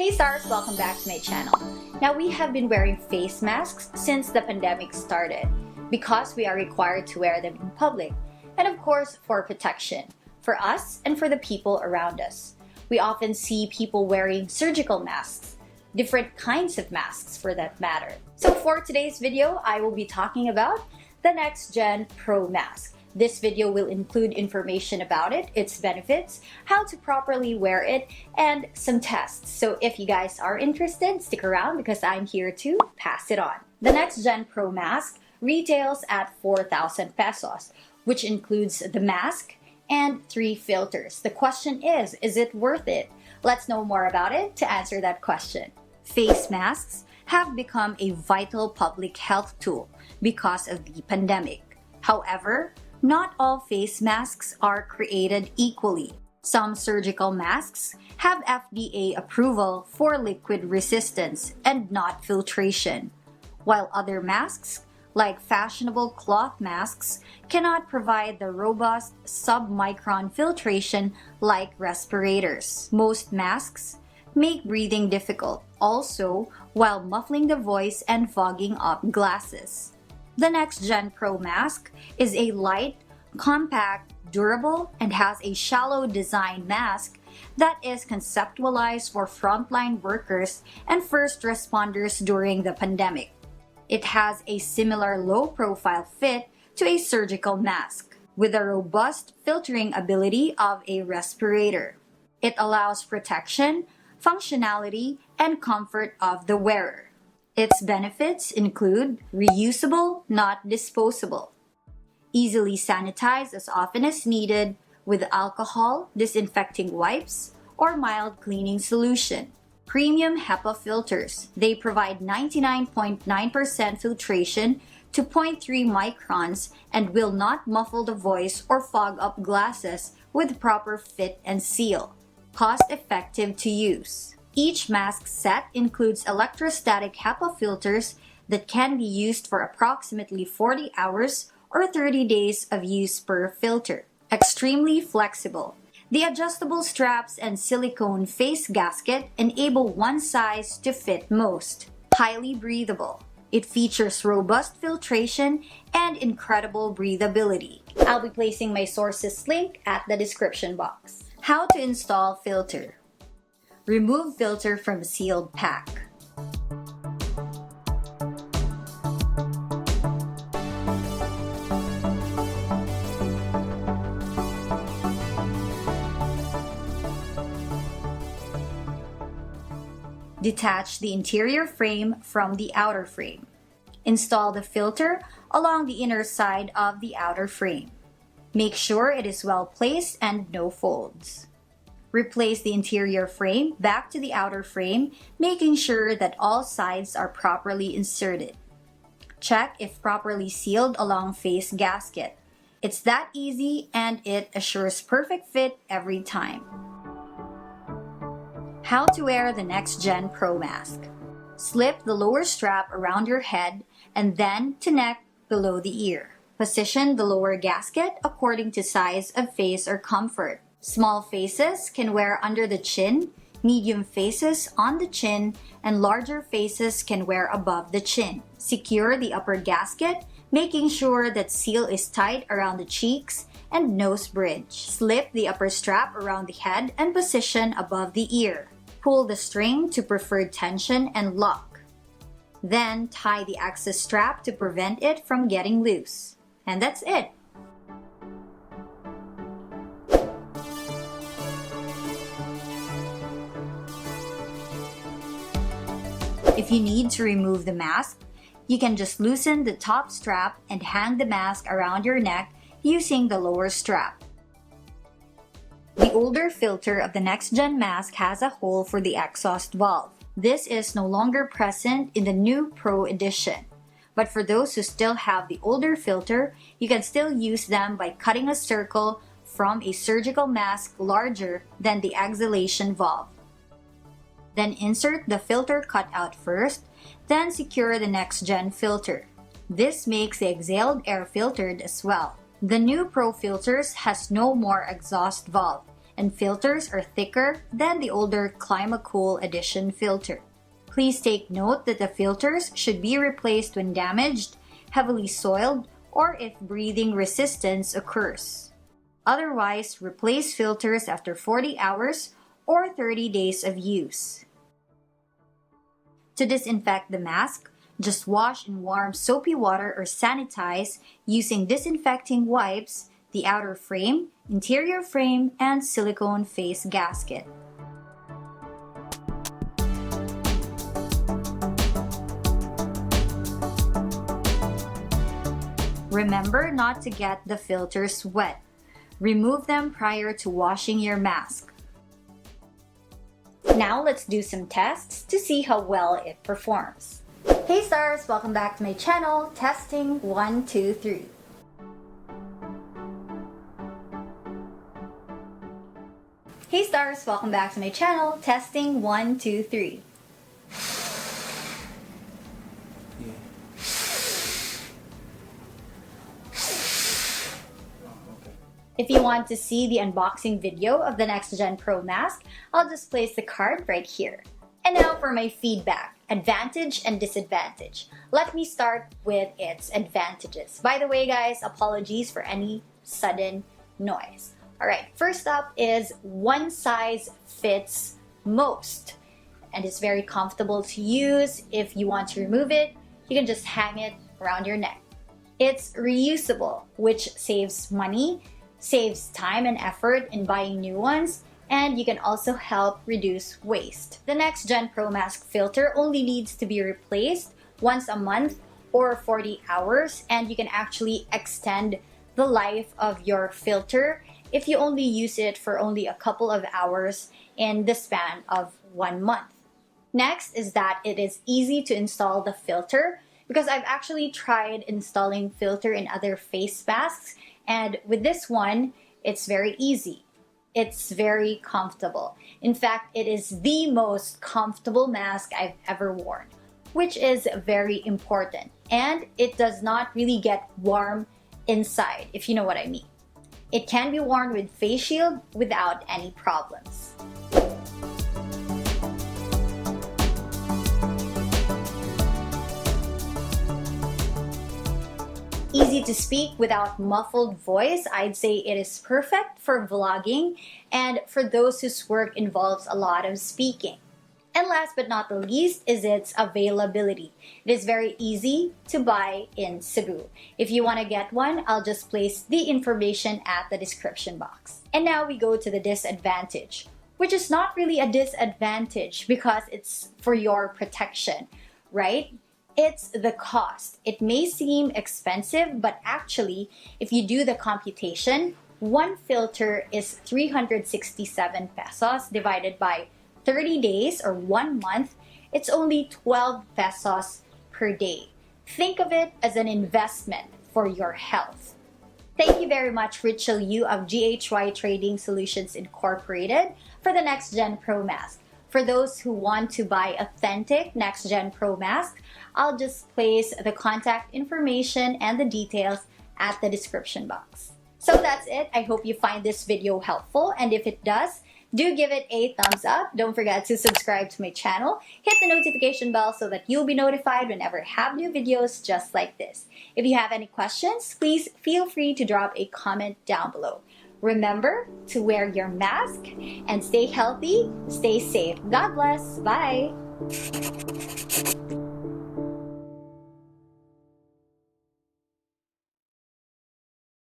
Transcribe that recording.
Hey stars, welcome back to my channel. Now we have been wearing face masks since the pandemic started because we are required to wear them in public and of course for protection, for us and for the people around us. We often see people wearing surgical masks, different kinds of masks for that matter. So for today's video, I will be talking about the NXTGEN Pro mask. This video will include information about it, its benefits, how to properly wear it, and some tests. So if you guys are interested, stick around because I'm here to pass it on. The NXTGEN Pro mask retails at 4,000 pesos, which includes the mask and 3 filters. The question is it worth it? Let's know more about it to answer that question. Face masks have become a vital public health tool because of the pandemic. However, not all face masks are created equally. Some surgical masks have FDA approval for liquid resistance and not filtration, while other masks, like fashionable cloth masks, cannot provide the robust sub-micron filtration like respirators. Most masks make breathing difficult, also while muffling the voice and fogging up glasses. The NXTGEN Pro mask is a light, compact, durable, and has a shallow design mask that is conceptualized for frontline workers and first responders during the pandemic. It has a similar low-profile fit to a surgical mask, with the robust filtering ability of a respirator. It allows protection, functionality, and comfort of the wearer. Its benefits include reusable, not disposable, easily sanitized as often as needed with alcohol, disinfecting wipes, or mild cleaning solution. Premium HEPA filters. They provide 99.9% filtration to 0.3 microns and will not muffle the voice or fog up glasses with proper fit and seal. Cost-effective to use. Each mask set includes electrostatic HEPA filters that can be used for approximately 40 hours or 30 days of use per filter. Extremely flexible. The adjustable straps and silicone face gasket enable one size to fit most. Highly breathable. It features robust filtration and incredible breathability. I'll be placing my sources link at the description box. How to install filter. Remove filter from sealed pack. Detach the interior frame from the outer frame. Install the filter along the inner side of the outer frame. Make sure it is well placed and no folds. Replace the interior frame back to the outer frame, making sure that all sides are properly inserted. Check if properly sealed along face gasket. It's that easy and it assures perfect fit every time. How to wear the NXTGEN Pro mask. Slip the lower strap around your head and then to neck below the ear. Position the lower gasket according to size of face or comfort. Small faces can wear under the chin, medium faces on the chin, and larger faces can wear above the chin. Secure the upper gasket, making sure that seal is tight around the cheeks and nose bridge. Slip the upper strap around the head and position above the ear. Pull the string to preferred tension and lock. Then tie the excess strap to prevent it from getting loose. And that's it. If you need to remove the mask, you can just loosen the top strap and hang the mask around your neck using the lower strap. The older filter of the NXTGEN mask has a hole for the exhaust valve. This is no longer present in the new Pro edition. But for those who still have the older filter, you can still use them by cutting a circle from a surgical mask larger than the exhalation valve. Then insert the filter cutout first, then secure the NXTGEN filter. This makes the exhaled air filtered as well. The new Pro filters has no more exhaust valve and filters are thicker than the older ClimaCool Edition filter. Please take note that the filters should be replaced when damaged, heavily soiled, or if breathing resistance occurs. Otherwise, replace filters after 40 hours or 30 days of use. To disinfect the mask, just wash in warm soapy water or sanitize using disinfecting wipes the outer frame, interior frame, and silicone face gasket. Remember not to get the filters wet. Remove them prior to washing your mask. Now let's do some tests to see how well it performs. Hey stars, welcome back to my channel. Testing 1, 2, 3. Hey stars, welcome back to my channel. Testing 1, 2, 3. If you want to see the unboxing video of the NXTGEN Pro mask, I'll just place the card right here. And now for my feedback, advantage and disadvantage. Let me start with its advantages. By the way guys, apologies for any sudden noise. Alright, first up is one size fits most. And it's very comfortable to use. If you want to remove it, you can just hang it around your neck. It's reusable, which saves money, saves time and effort in buying new ones, and you can also help reduce waste. The NXTGEN Pro mask filter only needs to be replaced once a month or 40 hours, and you can actually extend the life of your filter if you only use it for only a couple of hours in the span of 1 month. Next is that it is easy to install the filter, because I've actually tried installing filter in other face masks, and with this one, it's very easy. It's very comfortable. In fact, it is the most comfortable mask I've ever worn, which is very important. And it does not really get warm inside, if you know what I mean. It can be worn with face shield without any problems. Easy to speak without muffled voice. I'd say it is perfect for vlogging and for those whose work involves a lot of speaking. And last but not the least is its availability. It is very easy to buy in Cebu. If you want to get one, I'll just place the information at the description box. And now we go to the disadvantage, which is not really a disadvantage because it's for your protection, right? It's the cost. It may seem expensive, but actually, if you do the computation, one filter is 367 pesos divided by 30 days or 1 month. It's only 12 pesos per day. Think of it as an investment for your health. Thank you very much, Rachel Yu of GHY Trading Solutions Incorporated for the NXTGEN Pro mask. For those who want to buy authentic NXTGEN Pro mask, I'll just place the contact information and the details at the description box. So that's it. I hope you find this video helpful, and if it does, do give it a thumbs up. Don't forget to subscribe to my channel. Hit the notification bell so that you'll be notified whenever I have new videos just like this. If you have any questions, please feel free to drop a comment down below. Remember to wear your mask and stay healthy, stay safe. God bless. Bye.